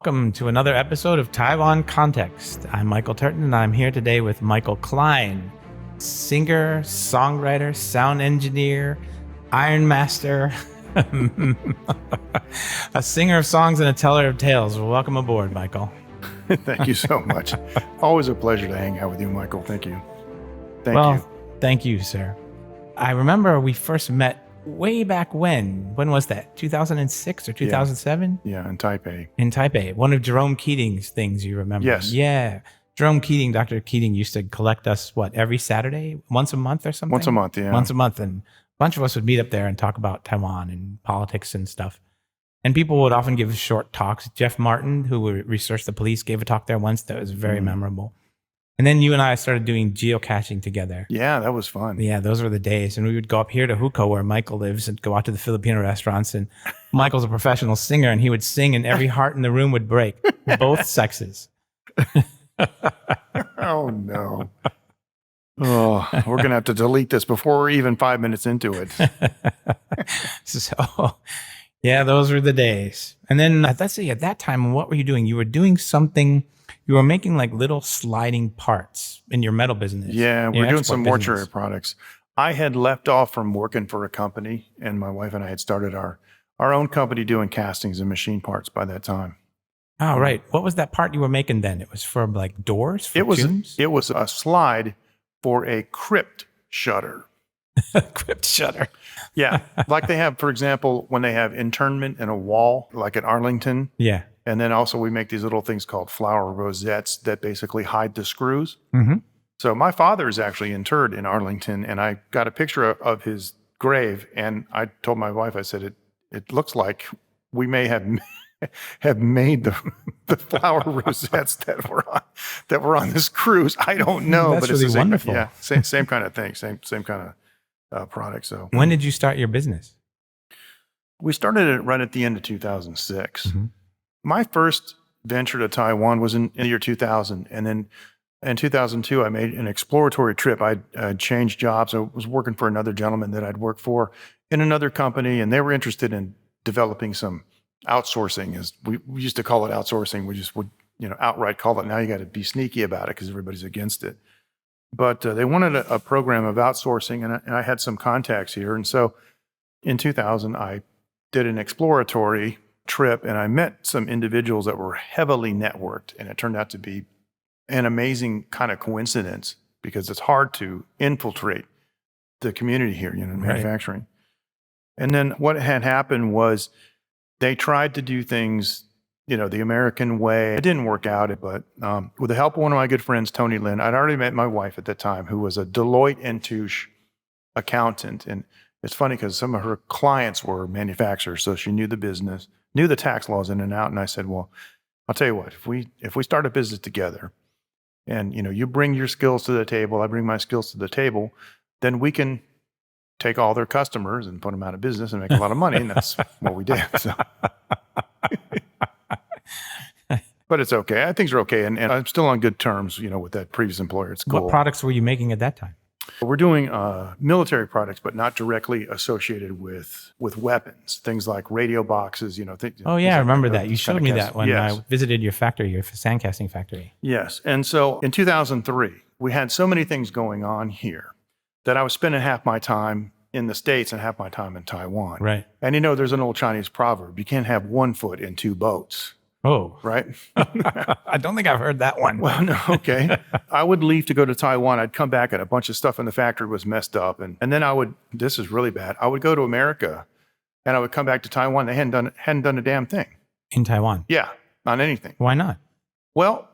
Welcome to another episode of Taiwan Context. I'm Michael Turton, and I'm here today with Michael Klein, singer, songwriter, sound engineer, iron master, a singer of songs and a teller of tales. Welcome aboard, Michael. Thank you so much. Always a pleasure to hang out with you, Michael. Thank you. Thank you. Thank you, sir. I remember we first met way back when. When was that? 2006 or 2007? Yeah, in Taipei. In Taipei. One of Jerome Keating's things you remember. Yes. Yeah. Jerome Keating, Dr. Keating used to collect us, every Saturday? Once a month or something? Once a month, yeah. Once a month. And a bunch of us would meet up there and talk about Taiwan and politics and stuff. And people would often give short talks. Jeff Martin, who researched the police, gave a talk there once that was very memorable. And then you and I started doing geocaching together. Yeah, that was fun. Yeah, those were the days. And we would go up here to Hukou, where Michael lives, and go out to the Filipino restaurants. And Michael's a professional singer, and he would sing, and every heart in the room would break, both sexes. Oh, no. Oh, we're going to have to delete this before we're even 5 minutes into it. So, yeah, those were the days. And then let's see, at that time, what were you doing? You were doing something. You were making like little sliding parts in your metal business. Yeah, we're doing some mortuary products. I had left off from working for a company, and my wife and I had started our own company doing castings and machine parts by that time. Oh, right. What was that part you were making then? It was for like doors? For tombs? It was a slide for a crypt shutter. Crypt shutter. Yeah. Like they have, for example, when they have internment in a wall, like at Arlington. Yeah. And then also we make these little things called flower rosettes that basically hide the screws. Mm-hmm. So my father is actually interred in Arlington, and I got a picture of his grave, and I told my wife, I said, it looks like we may have made the flower rosettes that were on this cruise. I don't know. That's but it's really the same, wonderful. Yeah, same kind of thing, same kind of product. So when did you start your business? We started it right at the end of 2006. Mm-hmm. My first venture to Taiwan was in the year 2000. And then in 2002, I made an exploratory trip. I'd changed jobs. I was working for another gentleman that I'd worked for in another company, and they were interested in developing some outsourcing. As we used to call it outsourcing. We just would, outright call it. Now you got to be sneaky about it because everybody's against it. But they wanted a program of outsourcing, and I had some contacts here. And so in 2000, I did an exploratory trip, and I met some individuals that were heavily networked, and it turned out to be an amazing kind of coincidence because it's hard to infiltrate the community here, in manufacturing. Right. And then what had happened was they tried to do things, the American way. It didn't work out, but with the help of one of my good friends, Tony Lynn, I'd already met my wife at the time, who was a Deloitte and Touche accountant. And it's funny because some of her clients were manufacturers, so she knew the business, knew the tax laws in and out. And I said, well, I'll tell you what, if we start a business together and, you bring your skills to the table, I bring my skills to the table, then we can take all their customers and put them out of business and make a lot of money. And that's what we did. So. But it's okay. Things are okay. And I'm still on good terms, with that previous employer. It's cool. What products were you making at that time? We're doing military products, but not directly associated with weapons. Things like radio boxes, Oh yeah, I remember that. You showed me that when yes. I visited your factory, your sandcasting factory. Yes, and so in 2003, we had so many things going on here that I was spending half my time in the States and half my time in Taiwan. Right. And there's an old Chinese proverb: you can't have one foot in two boats. Oh, right. I don't think I've heard that one. Well, no, okay. I would leave to go to Taiwan. I'd come back and a bunch of stuff in the factory was messed up. And then this is really bad. I would go to America and I would come back to Taiwan. They hadn't done a damn thing. In Taiwan? Yeah, not anything. Why not? Well,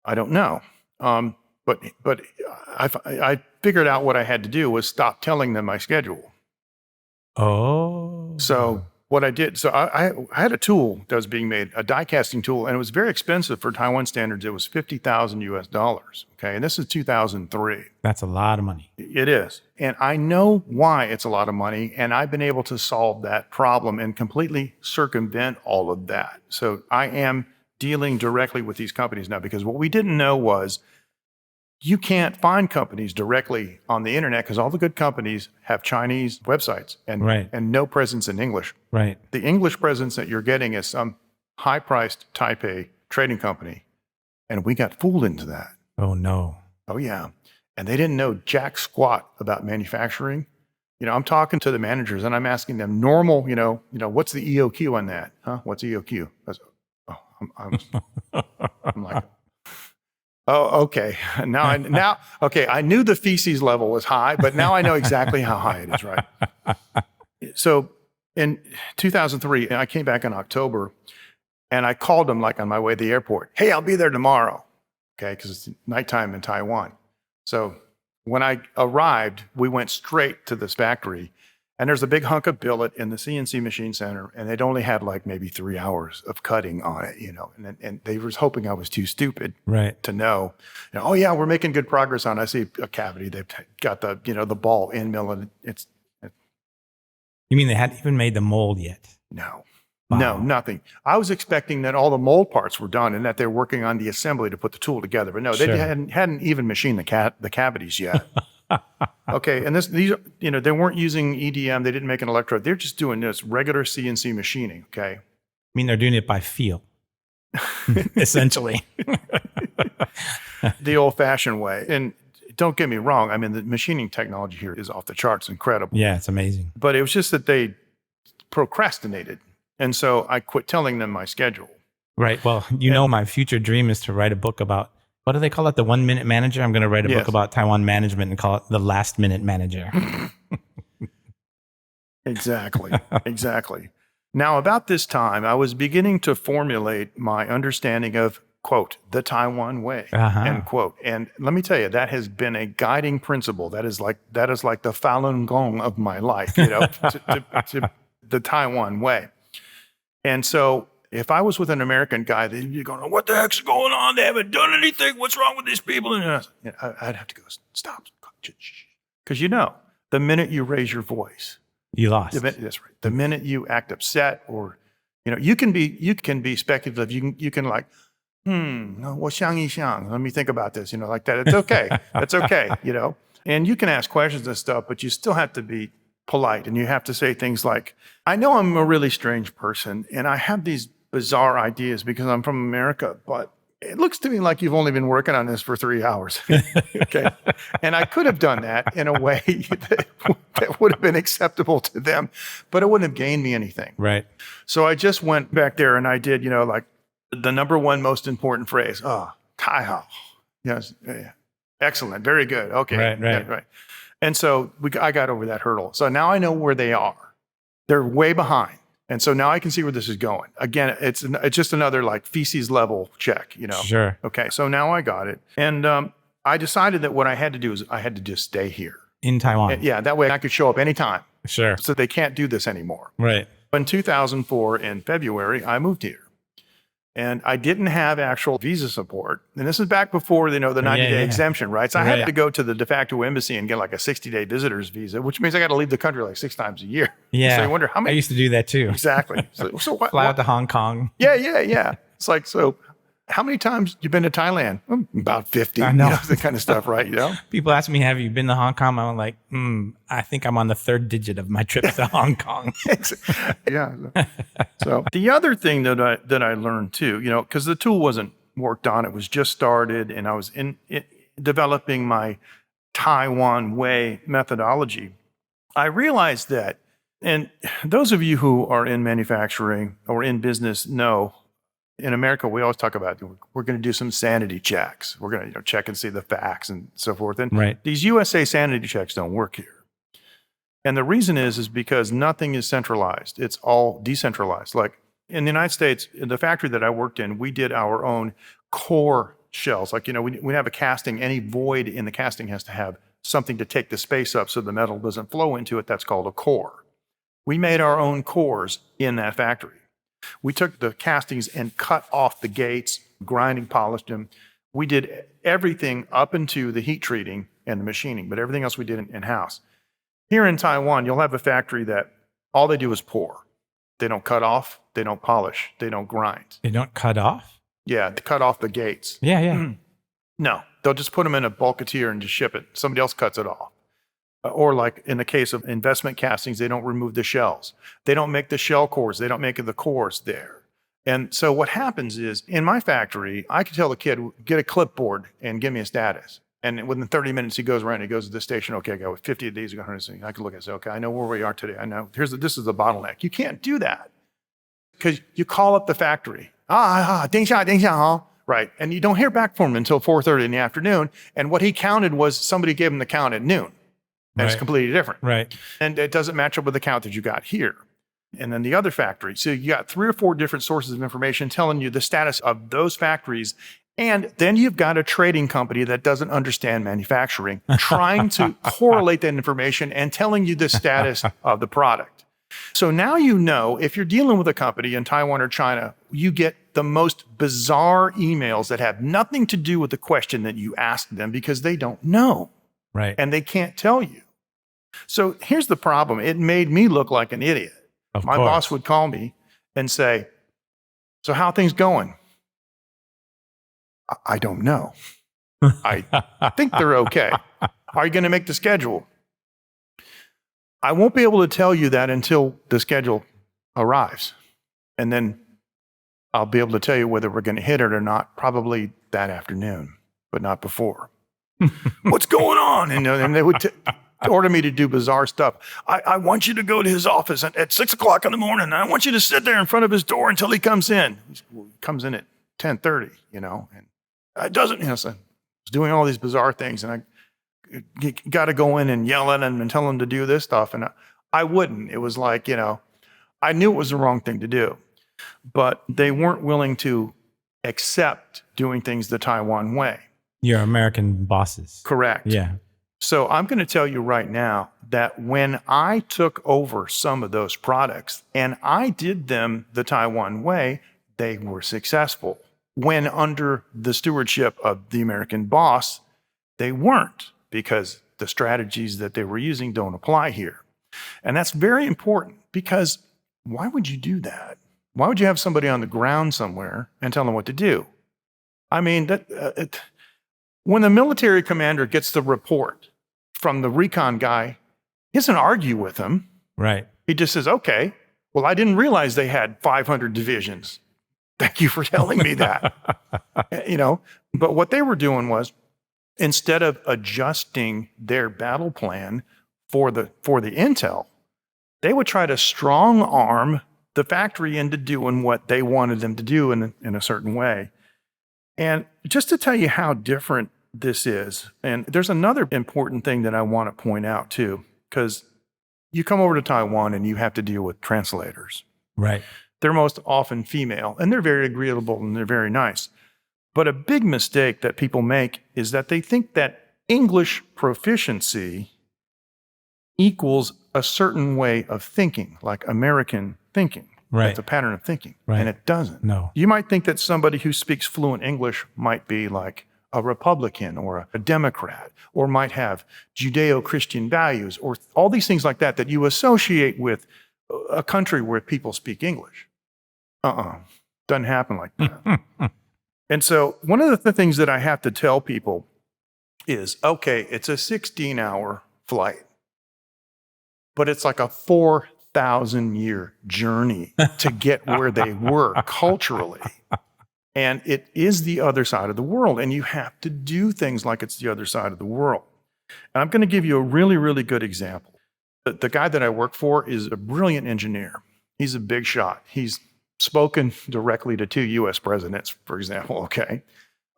I don't know. But I figured out what I had to do was stop telling them my schedule. Oh. So what I did, I had a tool that was being made, a die casting tool, and it was very expensive for Taiwan standards. It was $50,000 US. Okay, and this is 2003. That's a lot of money. It is, and I know why it's a lot of money, and I've been able to solve that problem and completely circumvent all of that. So I am dealing directly with these companies now, because what we didn't know was you can't find companies directly on the internet because all the good companies have Chinese websites and no presence in English. Right. The English presence that you're getting is some high-priced Taipei trading company, and we got fooled into that. Oh, no. Oh, yeah. And they didn't know jack squat about manufacturing. I'm talking to the managers and I'm asking them normal, what's the EOQ on that? Huh? What's EOQ? I'm like, oh, okay. Okay. I knew the feces level was high, but now I know exactly how high it is, right? So in 2003, I came back in October and I called them like on my way to the airport. Hey, I'll be there tomorrow. Okay. Because it's nighttime in Taiwan. So when I arrived, we went straight to this factory, and there's a big hunk of billet in the CNC machine center, and they'd only had like maybe 3 hours of cutting on it, and they were hoping I was too stupid to know. Oh yeah, we're making good progress on it. I see a cavity. They've got the, the ball end mill, and it's. You mean they hadn't even made the mold yet? No. Wow. No, nothing. I was expecting that all the mold parts were done and that they're working on the assembly to put the tool together. But no, they hadn't even machined the cavities yet. Okay, and these they weren't using EDM. They didn't make an electrode. They're just doing this regular CNC machining. Okay. I mean, they're doing it by feel, essentially. The old-fashioned way. And don't get me wrong. I mean, the machining technology here is off the charts, incredible. Yeah, it's amazing. But it was just that they procrastinated. And so I quit telling them my schedule. Right. Well, my future dream is to write a book about, what do they call it? The 1 minute manager? I'm going to write a book about Taiwan management and call it the last minute manager. Exactly. Exactly. Now, about this time, I was beginning to formulate my understanding of, quote, the Taiwan way, end quote. And let me tell you, that has been a guiding principle. That is like the Falun Gong of my life, to the Taiwan way. And so if I was with an American guy, they'd be going, what the heck's going on? They haven't done anything. What's wrong with these people? And I'd have to go, stop. Because the minute you raise your voice, you lost. That's right. The minute you act upset or, you can be speculative. You can like,我想一想. Let me think about this, like that. It's okay. That's okay, And you can ask questions and stuff, but you still have to be polite, and you have to say things like, I know I'm a really strange person and I have these bizarre ideas because I'm from America, but it looks to me like you've only been working on this for 3 hours. Okay. And I could have done that in a way that would have been acceptable to them, but it wouldn't have gained me anything. Right. So I just went back there and I did, like the number one most important phrase. Oh, 太好. Yes. Yeah. Excellent. Very good. Okay. Right. Yeah, right. And so I got over that hurdle. So now I know where they are. They're way behind. And so now I can see where this is going. Again, it's just another like feces level check, Sure. Okay, so now I got it. And I decided that what I had to do is I had to just stay here. In Taiwan. Yeah, that way I could show up anytime. Sure. So they can't do this anymore. Right. In 2004, in February, I moved here. And I didn't have actual visa support. And this is back before, the 90-day exemption, right? So I had to go to the de facto embassy and get like a 60-day visitor's visa, which means I got to leave the country like 6 times a year. Yeah. So I wonder how many. I used to do that too. Exactly. So what? Fly out to Hong Kong. Yeah. It's like, so how many times you been to Thailand? About 50. I know. That kind of stuff, right? People ask me, have you been to Hong Kong? I'm like, I think I'm on the 3rd digit of my trip to Hong Kong. Yeah. So the other thing that I learned too, because the tool wasn't worked on, it was just started, and I was developing my Taiwan way methodology. I realized that, and those of you who are in manufacturing or in business know, in America, we always talk about, we're going to do some sanity checks. We're going to check and see the facts and so forth. And these USA sanity checks don't work here. And the reason is because nothing is centralized. It's all decentralized. Like in the United States, in the factory that I worked in, we did our own core shells. Like, we have a casting, any void in the casting has to have something to take the space up so the metal doesn't flow into it. That's called a core. We made our own cores in that factory. We took the castings and cut off the gates, grinding, polished them. We did everything up into the heat treating and the machining, but everything else we did in-house. Here in Taiwan, you'll have a factory that all they do is pour. They don't cut off, they don't polish, they don't grind. They don't cut off? Yeah, they cut off the gates. Yeah. No, they'll just put them in a bulketeer and just ship it. Somebody else cuts it off. Or like in the case of investment castings, they don't remove the shells. They don't make the shell cores. They don't make the cores there. And so what happens is in my factory, I could tell the kid, get a clipboard and give me a status. And within 30 minutes, he goes around, he goes to the station. Okay, I got 50 of these, I got 100. I can look and say, okay, I know where we are today. I know this is the bottleneck. You can't do that because you call up the factory. 等一下, 等一下, huh? Right. And you don't hear back from him until 4:30 in the afternoon. And what he counted was somebody gave him the count at noon. And it's completely different. Right. And it doesn't match up with the count that you got here. And then the other factory. So you got 3 or 4 different sources of information telling you the status of those factories. And then you've got a trading company that doesn't understand manufacturing, trying to correlate that information and telling you the status of the product. So now you know if you're dealing with a company in Taiwan or China, you get the most bizarre emails that have nothing to do with the question that you asked them because they don't know. Right. And they can't tell you. So here's the problem. It made me look like an idiot. My boss would call me and say, so how are things going? I don't know. I think they're okay. Are you going to make the schedule? I won't be able to tell you that until the schedule arrives. And then I'll be able to tell you whether we're going to hit it or not, probably that afternoon, but not before. What's going on? And they would order me to do bizarre stuff. I want you to go to his office at 6 o'clock in the morning. And I want you to sit there in front of his door until he comes in. He comes in at 10:30, and it doesn't, so I was doing all these bizarre things and I got to go in and yell at him and tell him to do this stuff. And I wouldn't. It was like, I knew it was the wrong thing to do, but they weren't willing to accept doing things the Taiwan way. Your American bosses. Correct. Yeah. So I'm going to tell you right now that when I took over some of those products and I did them the Taiwan way, they were successful. When under the stewardship of the American boss, they weren't because the strategies that they were using don't apply here. And that's very important because why would you do that? Why would you have somebody on the ground somewhere and tell them what to do? I mean, when the military commander gets the report from the recon guy, he doesn't argue with him. Right. He just says, okay, well, I didn't realize they had 500 divisions. Thank you for telling me that. But what they were doing was instead of adjusting their battle plan for the intel, they would try to strong arm the factory into doing what they wanted them to do in a certain way. And just to tell you how different this is, and there's another important thing that I want to point out too, because you come over to Taiwan and you have to deal with translators. Right. They're most often female, and they're very agreeable and they're very nice. But a big mistake that people make is that they think that English proficiency equals a certain way of thinking, like American thinking. Right. It's a pattern of thinking, right. And it doesn't. No. You might think that somebody who speaks fluent English might be like a Republican or a Democrat, or might have Judeo-Christian values, or all these things like that you associate with a country where people speak English. Doesn't happen like that. And so one of the things that I have to tell people is, okay, it's a 16-hour flight, but it's like a 4,000-year journey to get where they were culturally. And it is the other side of the world, and you have to do things like it's the other side of the world. And I'm going to give you a really, really good example. The guy that I work for is a brilliant engineer. He's a big shot. He's spoken directly to 2 U.S. presidents, for example, okay?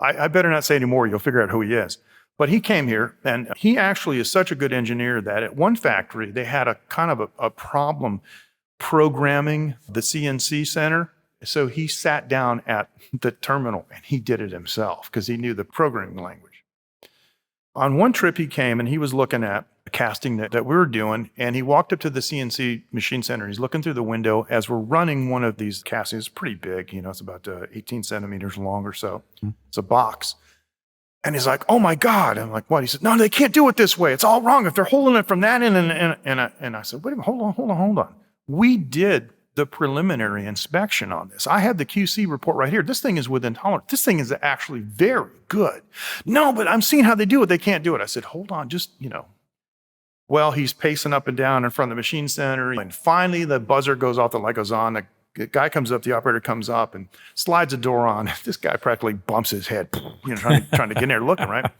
I better not say any more. You'll figure out who he is. But he came here, and he actually is such a good engineer that at one factory, they had a kind of a problem programming the CNC center. So he sat down at the terminal, and he did it himself because he knew the programming language. On one trip, he came, and he was looking at a casting that we were doing, and he walked up to the CNC machine center. He's looking through the window as we're running one of these castings. It's pretty big, it's about 18 centimeters long or so. It's a box. And he's like, oh my God. I'm like, what? He said, no, they can't do it this way. It's all wrong if they're holding it from that end. And I said, wait a minute, hold on. We did the preliminary inspection on this. I have the QC report right here. This thing is within tolerance. This thing is actually very good. No, but I'm seeing how they do it. They can't do it. I said, hold on, just, Well, he's pacing up and down in front of the machine center. And finally, the buzzer goes off, the light goes on. The The guy comes up, the operator comes up and slides a door on. This guy practically bumps his head, trying to get in there looking, right?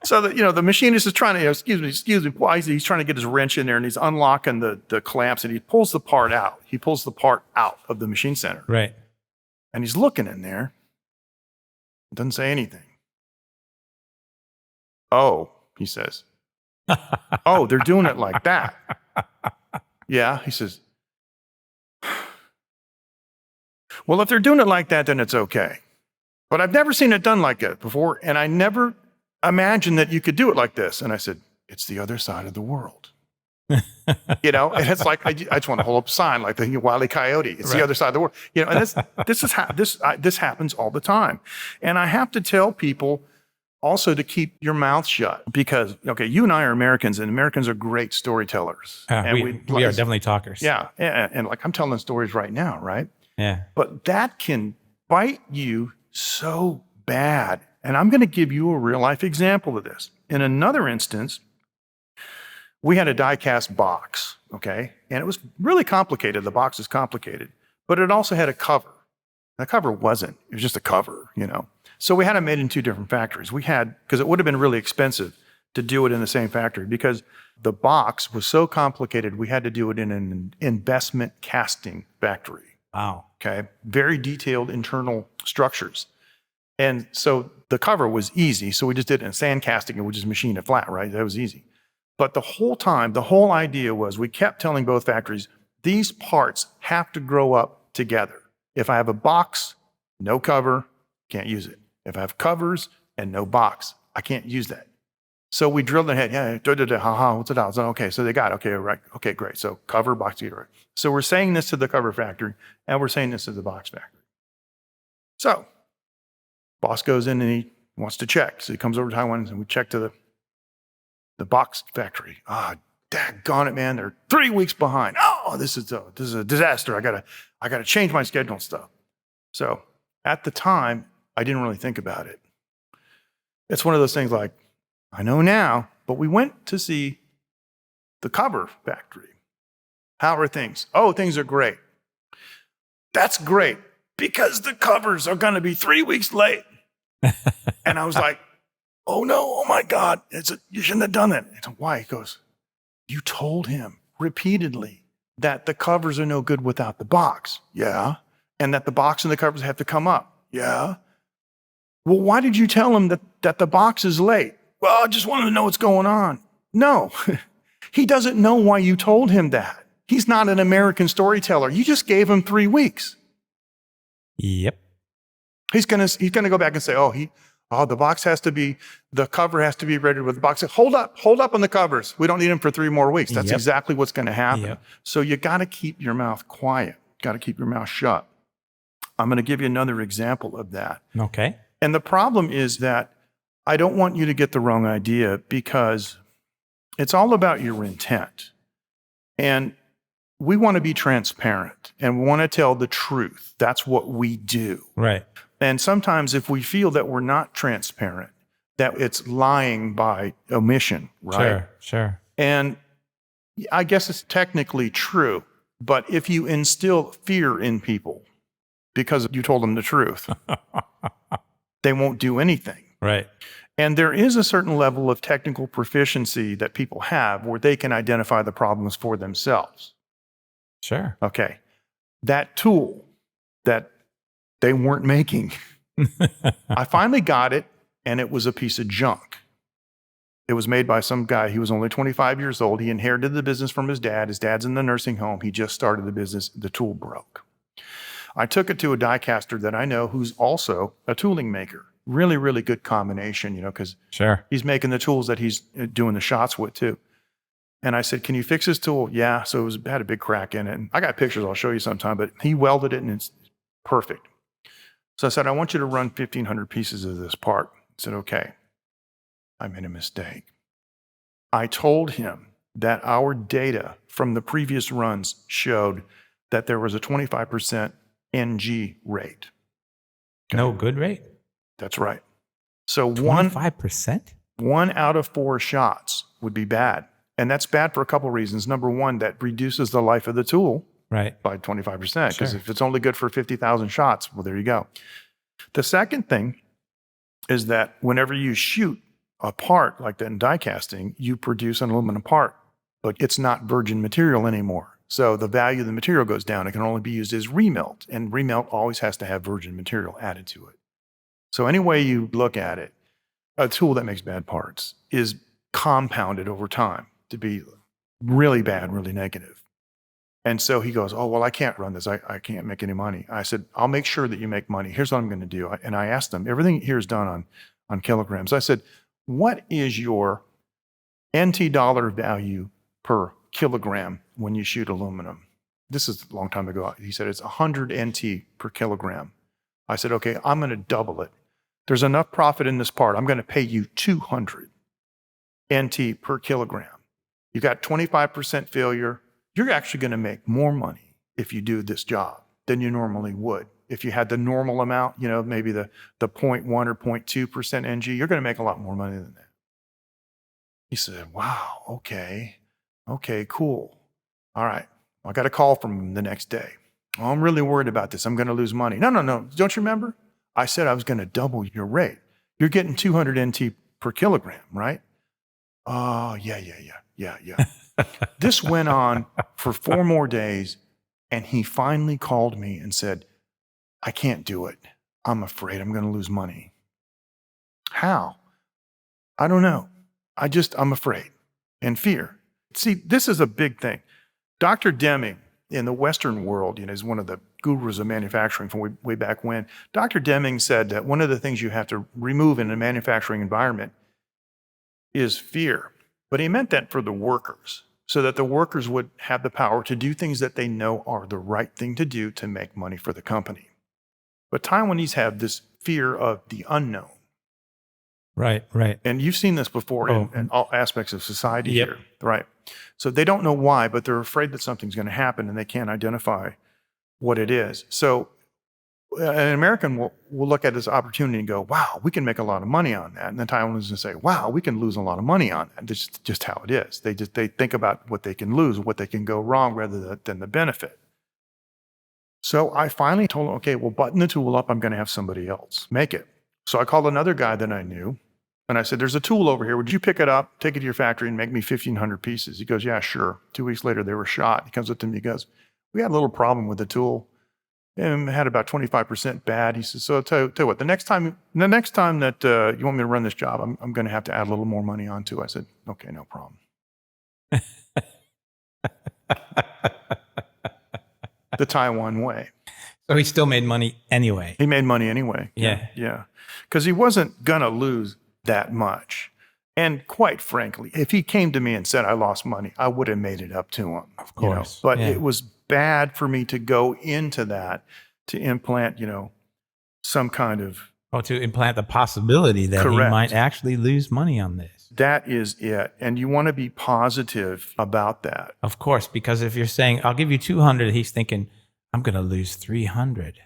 So the machinist is trying to, excuse me, why he's trying to get his wrench in there, and he's unlocking the clamps, and he pulls the part out. He pulls the part out of the machine center. Right. And he's looking in there. Doesn't say anything. Oh, he says. Oh, they're doing it like that. Yeah, he says. Well, if they're doing it like that, then it's okay. But I've never seen it done like that before, and I never imagined that you could do it like this. And I said, it's the other side of the world. And it's like, I just want to hold up a sign like the Wile E. Coyote. It's the other side of the world. And this happens all the time. And I have to tell people also to keep your mouth shut because, okay, you and I are Americans, and Americans are great storytellers. And we are definitely talkers. Yeah. And like I'm telling stories right now, right? Yeah. But that can bite you so bad. And I'm going to give you a real life example of this. In another instance, we had a die-cast box, okay? And it was really complicated. The box is complicated, but it also had a cover. The cover wasn't. It was just a cover, So we had it made in 2 different factories. Because it would have been really expensive to do it in the same factory because the box was so complicated, we had to do it in an investment casting factory. Wow. Okay. Very detailed internal structures. And so the cover was easy. So we just did it in sand casting and we just machined it flat, right? That was easy. But the whole time, the whole idea was we kept telling both factories, these parts have to grow up together. If I have a box, no cover, can't use it. If I have covers and no box, I can't use that. So we drilled ahead. Yeah, what's it out? So, okay, so they got it. Okay, right. Okay, great. So cover, box, together. Right. So we're saying this to the cover factory, and we're saying this to the box factory. So boss goes in and he wants to check. So he comes over to Taiwan and we check to the box factory. Daggone it, man. They're 3 weeks behind. Oh, this is a disaster. I gotta change my schedule and stuff. So at the time, I didn't really think about it. It's one of those things like, I know now, but we went to see the cover factory. How are things? Oh, things are great. That's great because the covers are going to be 3 weeks late. And I was like, oh no, oh my God, you shouldn't have done it. Why? He goes, you told him repeatedly that the covers are no good without the box. Yeah. And that the box and the covers have to come up. Yeah. Well, why did you tell him that the box is late? Well, I just wanted to know what's going on. No, he doesn't know why you told him that. He's not an American storyteller. You just gave him 3 weeks. Yep. He's gonna go back and say, the cover has to be ready with the box. Hold up on the covers. We don't need them for 3 more weeks. That's exactly what's going to happen. Yep. So you got to keep your mouth quiet. Got to keep your mouth shut. I'm going to give you another example of that. Okay. And the problem is that I don't want you to get the wrong idea because it's all about your intent. And we want to be transparent and we want to tell the truth. That's what we do. Right. And sometimes if we feel that we're not transparent, that it's lying by omission, right? Sure. And I guess it's technically true, but if you instill fear in people because you told them the truth, they won't do anything. Right. And there is a certain level of technical proficiency that people have where they can identify the problems for themselves. Sure. Okay. That tool that they weren't making, I finally got it, and it was a piece of junk. It was made by some guy. He was only 25 years old. He inherited the business from his dad. His dad's in the nursing home. He just started the business. The tool broke. I took it to a die caster that I know who's also a tooling maker. Really, really good combination, because he's making the tools that he's doing the shots with too. And I said, can you fix this tool? Yeah. So it had a big crack in it. And I got pictures I'll show you sometime, but he welded it and it's perfect. So I said, I want you to run 1,500 pieces of this part. He said, okay. I made a mistake. I told him that our data from the previous runs showed that there was a 25% NG rate. Okay? No good rate? That's right. So 25%? 1 out of 4 shots would be bad. And that's bad for a couple reasons. Number one, that reduces the life of the tool. Right. by 25%. Because Sure. if it's only good for 50,000 shots, well, there you go. The second thing is that whenever you shoot a part like that in die casting, you produce an aluminum part, but it's not virgin material anymore. So the value of the material goes down. It can only be used as remelt, and remelt always has to have virgin material added to it. So any way you look at it, a tool that makes bad parts is compounded over time to be really bad, really negative. And so he goes, oh, well, I can't run this. I can't make any money. I said, I'll make sure that you make money. Here's what I'm going to do. And I asked him, everything here is done on kilograms. I said, what is your NT dollar value per kilogram when you shoot aluminum? This is a long time ago. He said, it's 100 NT per kilogram. I said, okay, I'm going to double it. There's enough profit in this part. I'm going to pay you 200 NT per kilogram. You got 25% failure. You're actually going to make more money if you do this job than you normally would. If you had the normal amount, maybe the 0.1 or 0.2% NG, you're going to make a lot more money than that. He said, wow, okay, cool. All right. I got a call from him the next day. Oh, I'm really worried about this. I'm going to lose money. No. Don't you remember? I said I was going to double your rate. You're getting 200 NT per kilogram, right? Oh, yeah. This went on for 4 more days, and he finally called me and said, I can't do it. I'm afraid I'm going to lose money. How? I don't know. I'm afraid and fear. See, this is a big thing. Dr. Deming in the Western world, is one of the gurus of manufacturing from way back when. Dr. Deming said that one of the things you have to remove in a manufacturing environment is fear. But he meant that for the workers, so that the workers would have the power to do things that they know are the right thing to do to make money for the company. But Taiwanese have this fear of the unknown. Right. And you've seen this before in all aspects of society Yep. here. Right. So they don't know why, but they're afraid that something's going to happen and they can't identify what it is. So an American will look at this opportunity and go, wow, we can make a lot of money on that. And the Taiwanese will say, wow, we can lose a lot of money on that. This is just how it is. They think about what they can lose, what they can go wrong rather than the benefit. So I finally told him, okay, well, button the tool up. I'm going to have somebody else make it. So I called another guy that I knew. And I said, there's a tool over here. Would you pick it up, take it to your factory, and make me 1,500 pieces? He goes, yeah, sure. 2 weeks later, they were shot. He comes up to me, he goes, we had a little problem with the tool. And it had about 25% bad. He says, so I'll tell you what, the next time that you want me to run this job, I'm going to have to add a little more money onto it. I said, okay, no problem. The Taiwan way. So he still made money anyway. He made money anyway. Yeah. Because he wasn't going to lose that much. And quite frankly, if he came to me and said I lost money, I would have made it up to him. Of course. But it was bad for me to go into that, to implant, some kind of... to implant the possibility that he might actually lose money on this. That is it. And you want to be positive about that. Of course, because if you're saying, I'll give you 200, he's thinking, I'm going to lose 300.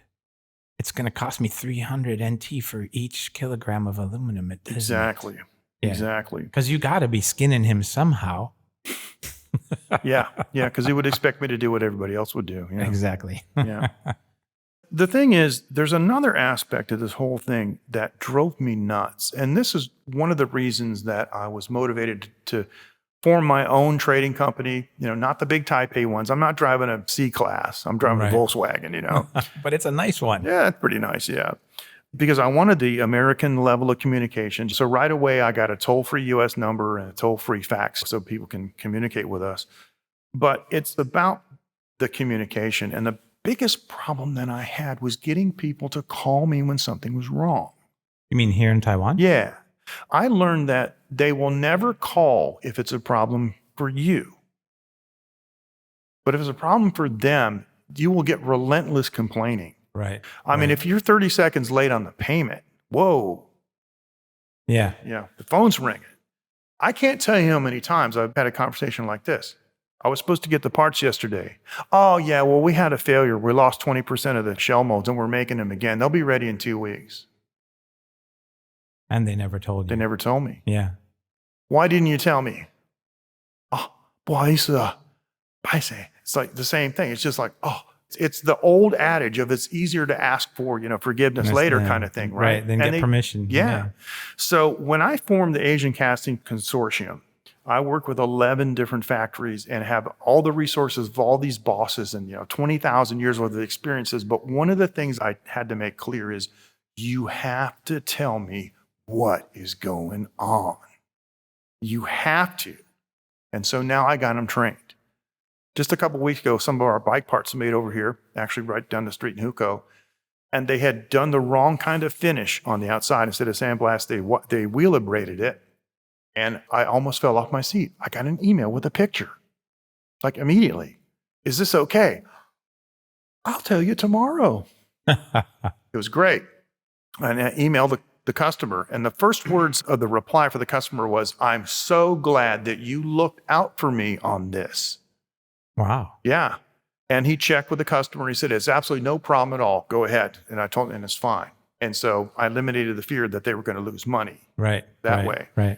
It's going to cost me 300 NT for each kilogram of aluminum. Exactly. Yeah. Exactly. Because you got to be skinning him somehow. Yeah. Because he would expect me to do what everybody else would do. Exactly. Yeah. The thing is, there's another aspect of this whole thing that drove me nuts. And this is one of the reasons that I was motivated to form my own trading company, not the big Taipei ones. I'm not driving a C-Class. I'm driving a Volkswagen, But it's a nice one. Yeah, it's pretty nice, yeah. Because I wanted the American level of communication. So right away, I got a toll-free US number and a toll-free fax so people can communicate with us. But it's about the communication. And the biggest problem that I had was getting people to call me when something was wrong. You mean here in Taiwan? Yeah. I learned that they will never call if it's a problem for you. But if it's a problem for them, you will get relentless complaining. Right. I mean, if you're 30 seconds late on the payment, whoa. Yeah. Yeah. The phone's ringing. I can't tell you how many times I've had a conversation like this. I was supposed to get the parts yesterday. Oh, yeah, well, we had a failure. We lost 20% of the shell molds and we're making them again. They'll be ready in 2 weeks. And they never told you. They never told me. Yeah. Why didn't you tell me? Oh, 不好意思啊，拍谁? It's like the same thing. It's just like, oh, it's the old adage of it's easier to ask for, forgiveness later kind of thing, right? Then get permission. Yeah. So when I formed the Asian Casting Consortium, I work with 11 different factories and have all the resources of all these bosses and 20,000 years worth of experiences. But one of the things I had to make clear is you have to tell me what is going on. You have to. And so now I got them trained. Just a couple of weeks ago, some of our bike parts made over here, actually right down the street in Huco, and they had done the wrong kind of finish on the outside. Instead of sandblast, they wheel abraded it. And I almost fell off my seat. I got an email with a picture, like immediately. Is this okay? I'll tell you tomorrow. It was great. And I emailed the customer. And the first words of the reply for the customer was, I'm so glad that you looked out for me on this. Wow. Yeah. And he checked with the customer. He said, it's absolutely no problem at all. Go ahead. And I told him, and it's fine. And so I eliminated the fear that they were going to lose money that way. Right.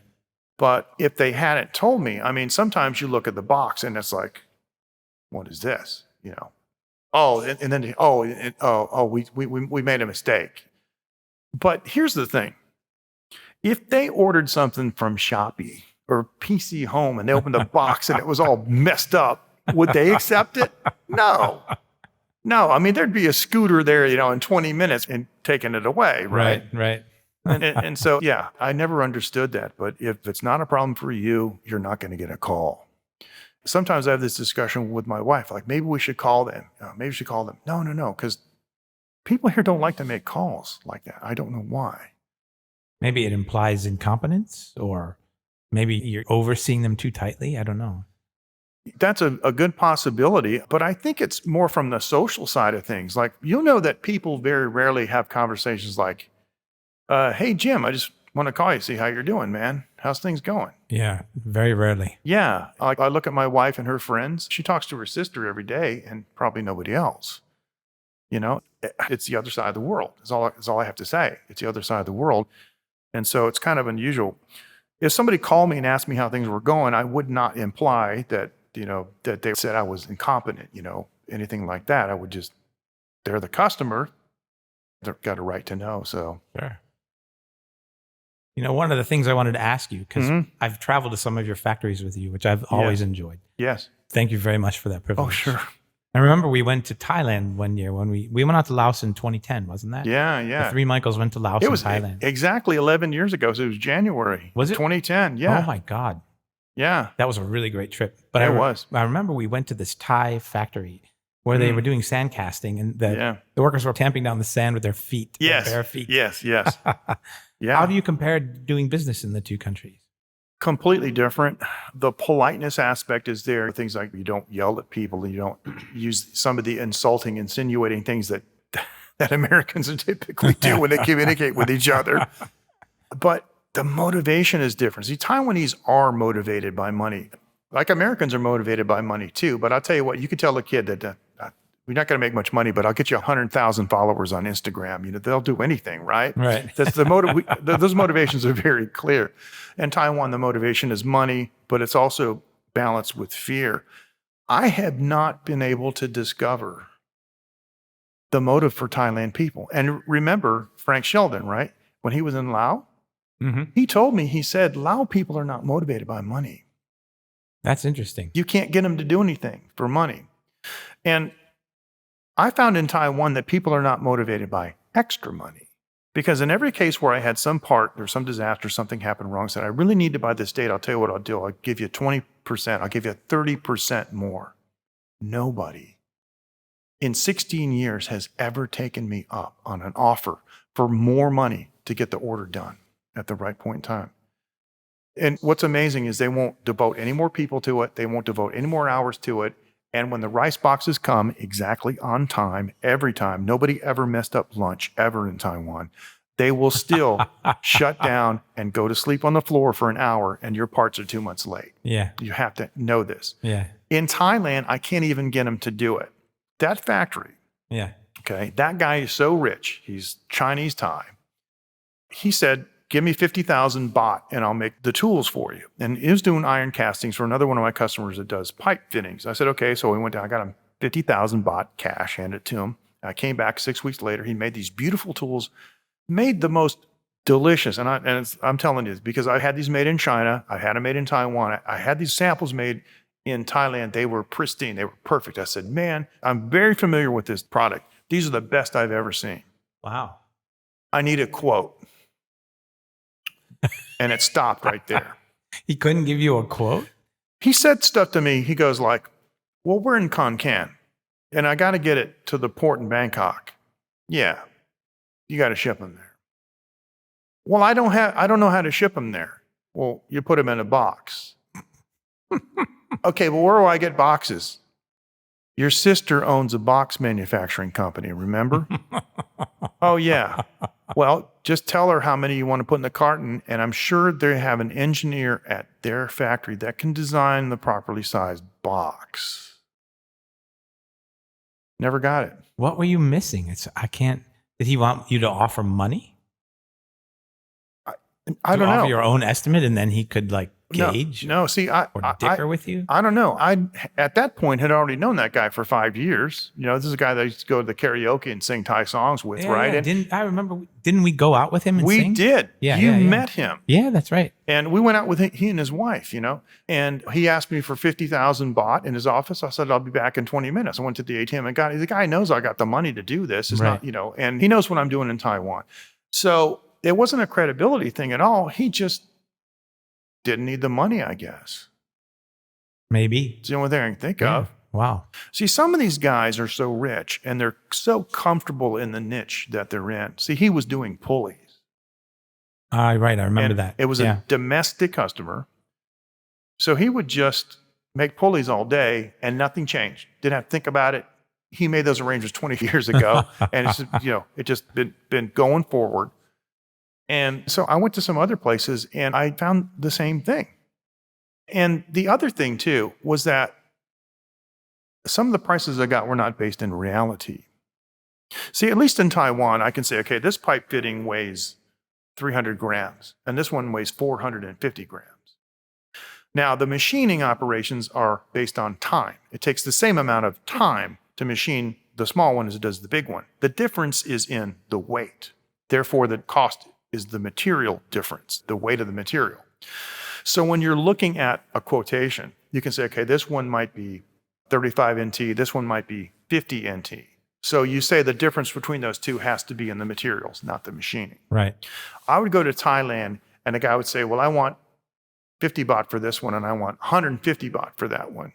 But if they hadn't told me, sometimes you look at the box and it's like, what is this? Oh, and then, we made a mistake. But here's the thing. If they ordered something from Shopee or PC Home and they opened the box and it was all messed up, would they accept it? No. There'd be a scooter there, in 20 minutes and taking it away, right? Right. and so, yeah, I never understood that. But if it's not a problem for you, you're not going to get a call. Sometimes I have this discussion with my wife, like maybe we should call them. Maybe we should call them. No, because people here don't like to make calls like that. I don't know why. Maybe it implies incompetence, or maybe you're overseeing them too tightly. I don't know. That's a good possibility, but I think it's more from the social side of things. Like, you'll know that people very rarely have conversations like, hey, Jim, I just want to call you, see how you're doing, man. How's things going? Yeah, very rarely. Yeah. Like, I look at my wife and her friends. She talks to her sister every day and probably nobody else. It's the other side of the world. Is all I have to say. It's the other side of the world. And so it's kind of unusual. If somebody called me and asked me how things were going, I would not imply that that they said I was incompetent, anything like that. I would just, they're the customer. They've got a right to know. So, sure. One of the things I wanted to ask you, because I've traveled to some of your factories with you, which I've always enjoyed. Yes. Thank you very much for that privilege. Oh, sure. I remember we went to Thailand one year when we went out to Laos in 2010, wasn't that? Yeah. The three Michaels went to Laos and Thailand. Exactly 11 years ago. So it was January. Was it? 2010. Yeah. Oh, my God. Yeah. That was a really great trip. But it was. I remember we went to this Thai factory where they were doing sand casting, and the workers were tamping down the sand with their feet, their bare feet. Yes. Yeah. How do you compare doing business in the two countries? Completely different. The politeness aspect is there. Things like you don't yell at people. You don't use some of the insulting, insinuating things that Americans typically do when they communicate with each other. But the motivation is different. See, Taiwanese are motivated by money. Like Americans are motivated by money too. But I'll tell you what, you can tell a kid that we're not going to make much money, but I'll get you 100,000 followers on Instagram. They'll do anything, right? Right. That's those motivations are very clear. In Taiwan, the motivation is money, but it's also balanced with fear. I have not been able to discover the motive for Thailand people. And remember Frank Sheldon, right? When he was in Laos, he told me, he said, Lao people are not motivated by money. That's interesting. You can't get them to do anything for money. And I found in Taiwan that people are not motivated by extra money. Because in every case where I had some part or some disaster, something happened wrong, said, I really need to buy this data. I'll tell you what I'll do. I'll give you 20%. I'll give you 30% more. Nobody in 16 years has ever taken me up on an offer for more money to get the order done at the right point in time. And what's amazing is they won't devote any more people to it. They won't devote any more hours to it. And when the rice boxes come exactly on time, every time, nobody ever messed up lunch ever in Taiwan, they will still shut down and go to sleep on the floor for an hour, and your parts are 2 months late. Yeah. You have to know this. Yeah. In Thailand, I can't even get them to do it. That factory, yeah, okay, that guy is so rich. He's Chinese Thai. He said, give me 50,000 baht and I'll make the tools for you. And he was doing iron castings for another one of my customers that does pipe fittings. I said, okay. So we went down, I got him 50,000 baht cash, handed it to him. I came back 6 weeks later. He made these beautiful tools, made the most delicious. And I'm telling you, because I had these made in China. I had them made in Taiwan. I had these samples made in Thailand. They were pristine. They were perfect. I said, man, I'm very familiar with this product. These are the best I've ever seen. Wow. I need a quote. And it stopped right there. He couldn't give you a quote? He said stuff to me. He goes like, well, we're in Khon Kaen, and I got to get it to the port in Bangkok. Yeah, you got to ship them there. Well, I don't know how to ship them there. Well, you put them in a box. Okay, well, where do I get boxes? Your sister owns a box manufacturing company, remember? Oh, yeah. Well, just tell her how many you want to put in the carton, and I'm sure they have an engineer at their factory that can design the properly sized box. Never got it. What were you missing? Did he want you to offer money? I don't know. Offer your own estimate, and then he could like gauge? No, see, or dicker with you? I don't know. I at that point had already known that guy for 5 years. You know, this is a guy that I used to go to the karaoke and sing Thai songs with, right? Yeah. Didn't we go out with him and we sing? We did. Yeah, you met him. Yeah, that's right. And we went out with he and his wife, you know, and he asked me for 50,000 baht in his office. I said, I'll be back in 20 minutes. I went to the ATM and the guy knows I got the money to do this. It's not, you know, and he knows what I'm doing in Taiwan. So it wasn't a credibility thing at all. He just didn't need the money, I guess. Maybe. It's the only thing I can think of. Wow. See, some of these guys are so rich and they're so comfortable in the niche that they're in. See, he was doing pulleys. Right. I remember that. It was a domestic customer. So he would just make pulleys all day and nothing changed. Didn't have to think about it. He made those arrangements 20 years ago. And it's, you know, it just been going forward. And so I went to some other places and I found the same thing. And the other thing too was that some of the prices I got were not based in reality. See, at least in Taiwan, I can say, okay, this pipe fitting weighs 300 grams and this one weighs 450 grams. Now, the machining operations are based on time. It takes the same amount of time to machine the small one as it does the big one. The difference is in the weight. Therefore, the cost is the material difference, the weight of the material. So when you're looking at a quotation, you can say, okay, this one might be 35 NT, this one might be 50 NT. So you say the difference between those two has to be in the materials, not the machining. Right. I would go to Thailand and a guy would say, well, I want 50 baht for this one and I want 150 baht for that one.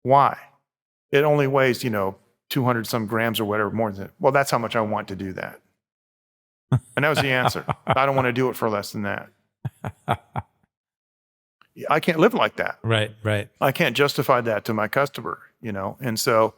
Why? It only weighs, 200 some grams or whatever more than that. Well, that's how much I want to do that. And that was the answer. I don't want to do it for less than that. I can't live like that. Right. I can't justify that to my customer, And so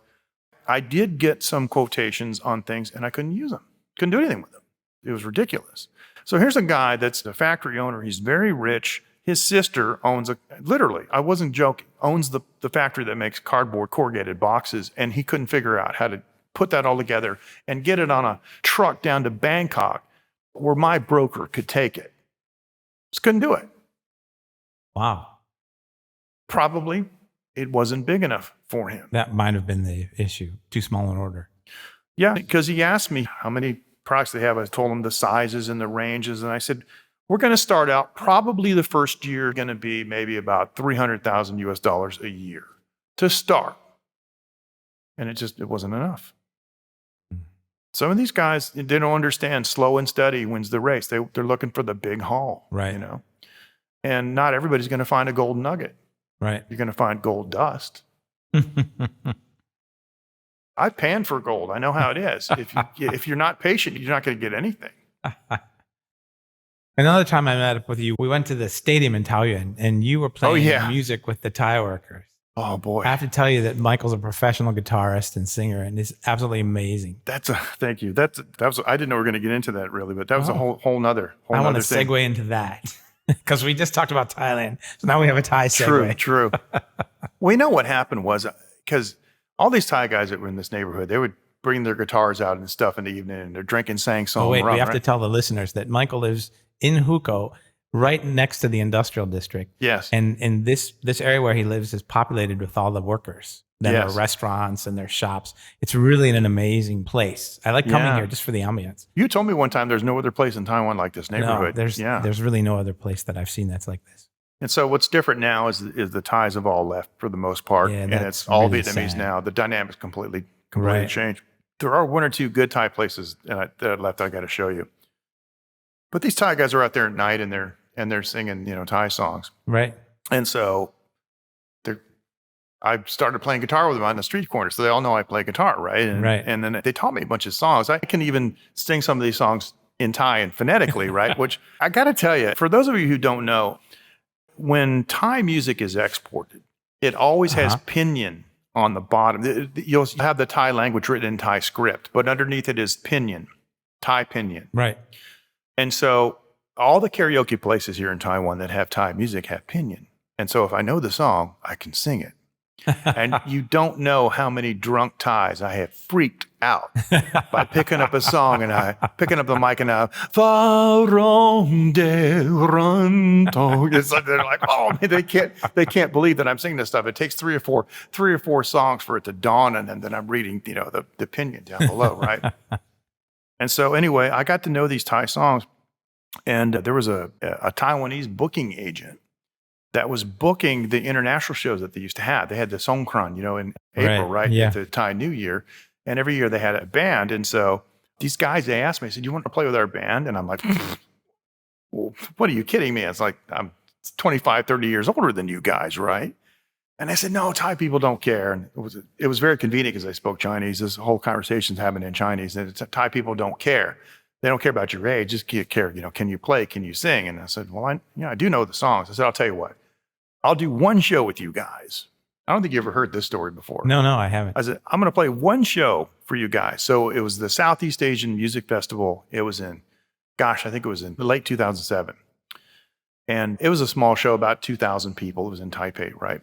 I did get some quotations on things and I couldn't use them. Couldn't do anything with them. It was ridiculous. So here's a guy that's a factory owner. He's very rich. His sister owns literally, I wasn't joking, owns the factory that makes cardboard corrugated boxes. And he couldn't figure out how to put that all together and get it on a truck down to Bangkok where my broker could take it. Just couldn't do it. Wow. Probably it wasn't big enough for him. That might have been the issue. Too small an order. Yeah, because he asked me how many products they have. I told him the sizes and the ranges. And I said, we're going to start out probably the first year going to be maybe about $300,000 a year to start. And it wasn't enough. Some of these guys, they don't understand slow and steady wins the race. They're looking for the big haul, right? And not everybody's going to find a gold nugget. Right. You're going to find gold dust. I pan for gold. I know how it is. If you're not patient, you're not going to get anything. Another time I met up with you, we went to the stadium in Taoyuan, and you were playing music with the Thai workers. Oh, boy. I have to tell you that Michael's a professional guitarist and singer, and it's absolutely amazing. Thank you. That was, I didn't know we were going to get into that really, but that was a whole nother I want to thing. segue into that because we just talked about Thailand. So now we have a Thai segue. True. We know what happened was because all these Thai guys that were in this neighborhood, they would bring their guitars out and stuff in the evening, and they're drinking sang song Oh, wait, rum, we have right? to tell the listeners that Michael lives in Hukou, right next to the industrial district. Yes. And in this area where he lives is populated with all the workers. There are Yes. restaurants and there's shops. It's really an amazing place. I like coming Yeah. here just for the ambience. You told me one time there's no other place in Taiwan like this No, neighborhood. there's really no other place that I've seen that's like this. And so what's different now is the Thais have all left for the most part, Yeah, and that's it's all really Vietnamese sad. now. The dynamics completely Right. changed. There are one or two good Thai places that I left. I got to show you. But these Thai guys are out there at night and they're singing Thai songs. Right. And so I started playing guitar with them on the street corner, so they all know I play guitar, right? Right. And then they taught me a bunch of songs. I can even sing some of these songs in Thai and phonetically, right? Which I got to tell you, for those of you who don't know, when Thai music is exported, it always has pinyin on the bottom. You'll have the Thai language written in Thai script, but underneath it is pinyin, Thai pinyin. Right. And so all the karaoke places here in Taiwan that have Thai music have pinyin. And so if I know the song, I can sing it. And you don't know how many drunk Thais I have freaked out by picking up a song and picking up the mic and Fa Rong De Run To. It's like they're like, oh man, they can't believe that I'm singing this stuff. It takes three or four songs for it to dawn, and then I'm reading, the pinyin down below, right? And so anyway, I got to know these Thai songs, and there was a Taiwanese booking agent that was booking the international shows that they used to have. They had the Songkran, in April, right? Yeah. At the Thai New Year. And every year they had a band. And so these guys, they asked me, I said, you want to play with our band? And I'm like, well, what are you kidding me? It's like, I'm 25, 30 years older than you guys, right? And I said, no, Thai people don't care. And it was very convenient because I spoke Chinese. This whole conversation's happening in Chinese. And Thai people don't care. They don't care about your age, just care, can you play? Can you sing? And I said, well, I do know the songs. I said, I'll tell you what. I'll do one show with you guys. I don't think you ever heard this story before. No, I haven't. I said, I'm going to play one show for you guys. So it was the Southeast Asian Music Festival. It was I think it was in late 2007. And it was a small show, about 2,000 people. It was in Taipei, right?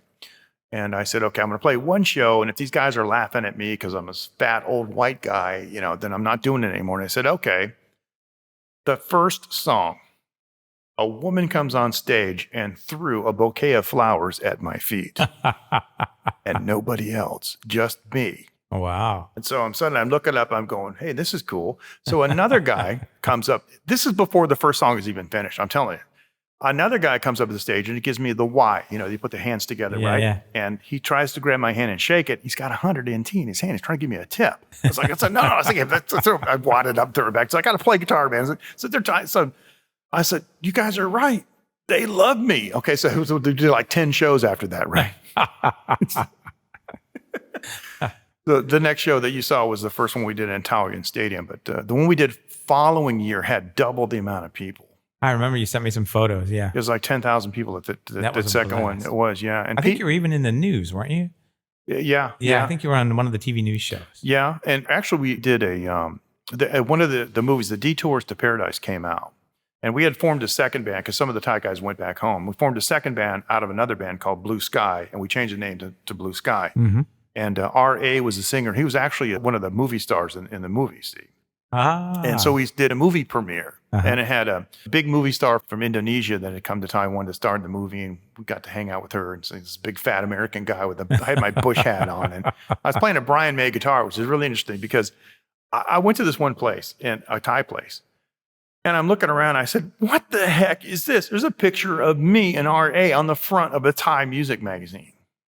And I said, okay, I'm going to play one show. And if these guys are laughing at me because I'm a fat old white guy, then I'm not doing it anymore. And I said, okay, the first song, a woman comes on stage and threw a bouquet of flowers at my feet. And nobody else, just me. Wow. And so I'm looking up, I'm going, hey, this is cool. So another guy comes up. This is before the first song is even finished, I'm telling you. Another guy comes up to the stage and he gives me the Y. You put the hands together, right? Yeah. And he tries to grab my hand and shake it. He's got 100 NT in his hand. He's trying to give me a tip. I said, no. I was like, I wadded up to her back. So I got to play guitar, man. So I said, you guys are right. They love me. Okay, so they did like 10 shows after that, right? The next show that you saw was the first one we did in Taoyuan Stadium, but the one we did following year had double the amount of people. I remember you sent me some photos. Yeah. It was like 10,000 people at the second one. It was, yeah. And I think you were even in the news, weren't you? Yeah. I think you were on one of the TV news shows. Yeah, and actually we did one of the movies, The Detours to Paradise, came out. And we had formed a second band because some of the Thai guys went back home. We formed a second band out of another band called Blue Sky, and we changed the name to Blue Sky. Mm-hmm. And R.A. was the singer. He was actually one of the movie stars in the movie, Steve. Ah. And so we did a movie premiere, and it had a big movie star from Indonesia that had come to Taiwan to star in the movie, and we got to hang out with her. And so this big fat American guy I had my bush hat on, and I was playing a Brian May guitar, which is really interesting because I went to this one place, a Thai place, and I'm looking around. I said, what the heck is this? There's a picture of me and R.A. on the front of a Thai music magazine.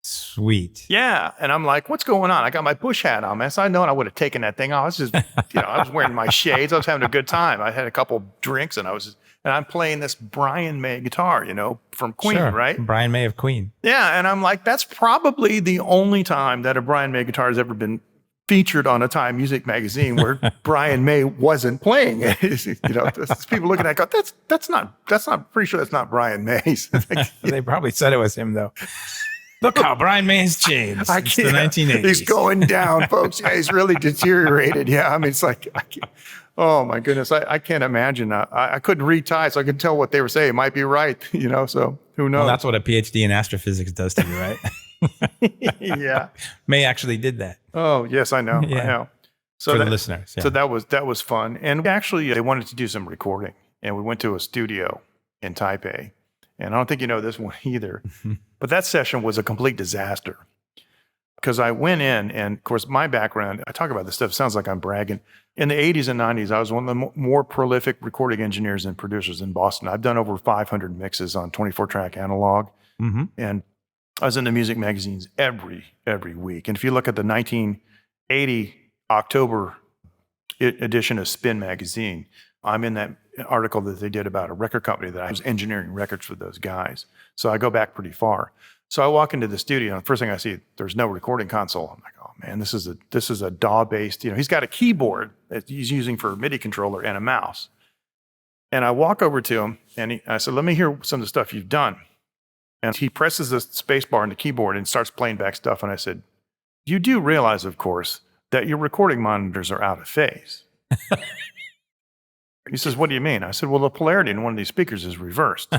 Sweet. Yeah. And I'm like, what's going on? I got my bush hat on, man. So I know I would have taken that thing off. I was just, I was wearing my shades. I was having a good time. I had a couple drinks and I'm playing this Brian May guitar, from Queen, Sure. right? Brian May of Queen. Yeah. And I'm like, that's probably the only time that a Brian May guitar has ever been featured on a Thai music magazine where Brian May wasn't playing. People looking at it go, that's not, pretty sure that's not Brian May's. They probably said it was him though. Look how Brian May has changed. It's the 1980s. He's going down, folks. Yeah, he's really deteriorated. Yeah, I mean, it's like, oh my goodness, I can't imagine. I couldn't read Thai, so I could tell what they were saying. It might be right, so who knows? Well, that's what a PhD in astrophysics does to you, right? Yeah. May actually did that. Oh, yes, I know. Yeah. I know. For the listeners. Yeah. So that was fun. And actually, they wanted to do some recording. And we went to a studio in Taipei. And I don't think you know this one either. But that session was a complete disaster. Because I went in, and of course, my background, I talk about this stuff, sounds like I'm bragging. In the 80s and 90s, I was one of the more prolific recording engineers and producers in Boston. I've done over 500 mixes on 24-track analog. And I was in the music magazines every week. And if you look at the 1980 October edition of Spin magazine, I'm in that article that they did about a record company that I was engineering records for those guys. So I go back pretty far. So I walk into the studio, and the first thing I see, there's no recording console. I'm like, oh man, this is a DAW-based, he's got a keyboard that he's using for a MIDI controller and a mouse. And I walk over to him, and I said, let me hear some of the stuff you've done. And he presses the space bar on the keyboard and starts playing back stuff. And I said, you do realize, of course, that your recording monitors are out of phase. He says, what do you mean? I said, well, the polarity in one of these speakers is reversed.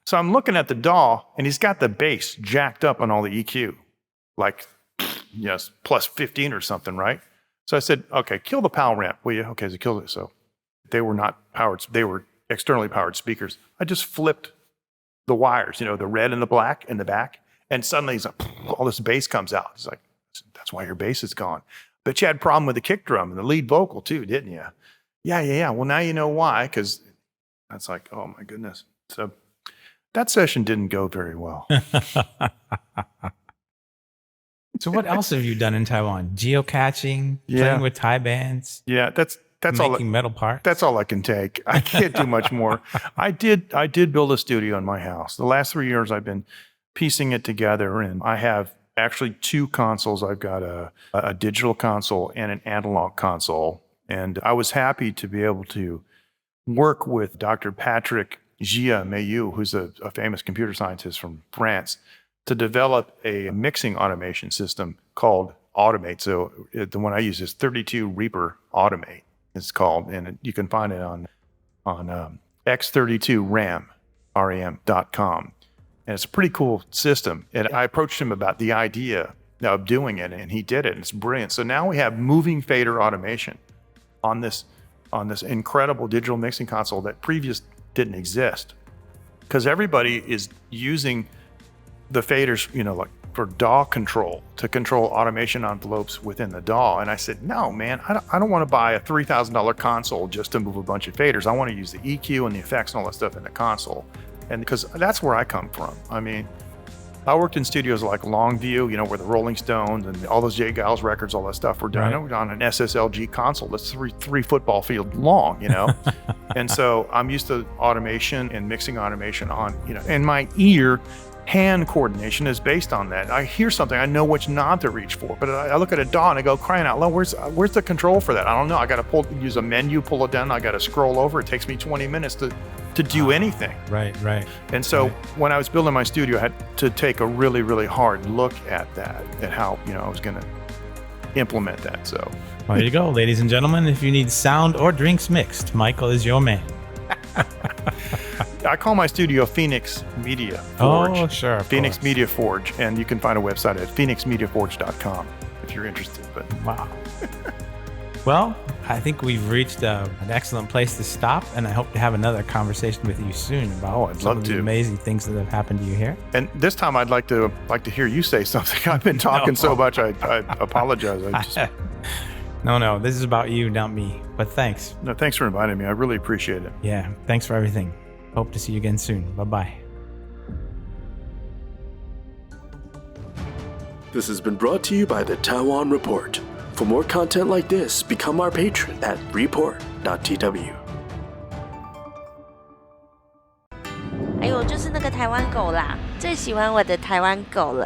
So I'm looking at the DAW, and he's got the bass jacked up on all the EQ, like, yes, plus 15 or something, right? So I said, okay, kill the PAL ramp, will you? Okay, so kill it. So they were not powered. They were externally powered speakers. I just flipped the wires, the red and the black in the back, and suddenly he's like, all this bass comes out. He's like, that's why your bass is gone. But you had a problem with the kick drum and the lead vocal too, didn't you? Yeah. Well, now you know why, because that's like, oh my goodness. So that session didn't go very well. So what else have you done in Taiwan? Geocaching, playing with Thai bands? Yeah, that's making metal parts. That's all I can take. I can't do much more. I did build a studio in my house. The last 3 years I've been piecing it together, and I have actually 2 consoles. I've got a digital console and an analog console. And I was happy to be able to work with Dr. Patrick Gia-Mayu, who's a famous computer scientist from France, to develop a mixing automation system called Automate. So the one I use is 32 Reaper Automate, it's called, and you can find it on x32ram.com. And it's a pretty cool system. And I approached him about the idea of doing it, and he did it, and it's brilliant. So now we have moving fader automation on this incredible digital mixing console that previous didn't exist, because everybody is using the faders, like for DAW control, to control automation envelopes within the DAW. And I said, no, man, I don't want to buy a $3,000 console just to move a bunch of faders. I want to use the EQ and the effects and all that stuff in the console. And because that's where I come from. I mean, I worked in studios like Longview, where the Rolling Stones and all those Jay Giles records, all that stuff were done. Right. On an SSLG console that's three football field long, And so I'm used to automation and mixing automation on, and my hand coordination is based on that. I hear something, I know which knob to reach for, but I look at a DAW and I go, crying out loud, where's the control for that? I don't know. I got to use a menu, pull it down. I got to scroll over. It takes me 20 minutes to do anything. Right. And so when I was building my studio, I had to take a really, really hard look at that, at how, I was going to implement that. So well, there you go, ladies and gentlemen. If you need sound or drinks mixed, Michael is your man. I call my studio Phoenix Media Forge. Oh, sure. Phoenix Media Forge. And you can find a website at phoenixmediaforge.com if you're interested. But wow. Well, I think we've reached an excellent place to stop, and I hope to have another conversation with you soon about some of the amazing things that have happened to you here. And this time I'd like to hear you say something. I've been talking so much, I apologize. No, this is about you, not me. But thanks. No, thanks for inviting me. I really appreciate it. Yeah, thanks for everything. Hope to see you again soon. Bye-bye. This has been brought to you by the Taiwan Report. For more content like this, become our patron at report.tw. 哎呦，就是那个台湾狗啦，最喜欢我的台湾狗了。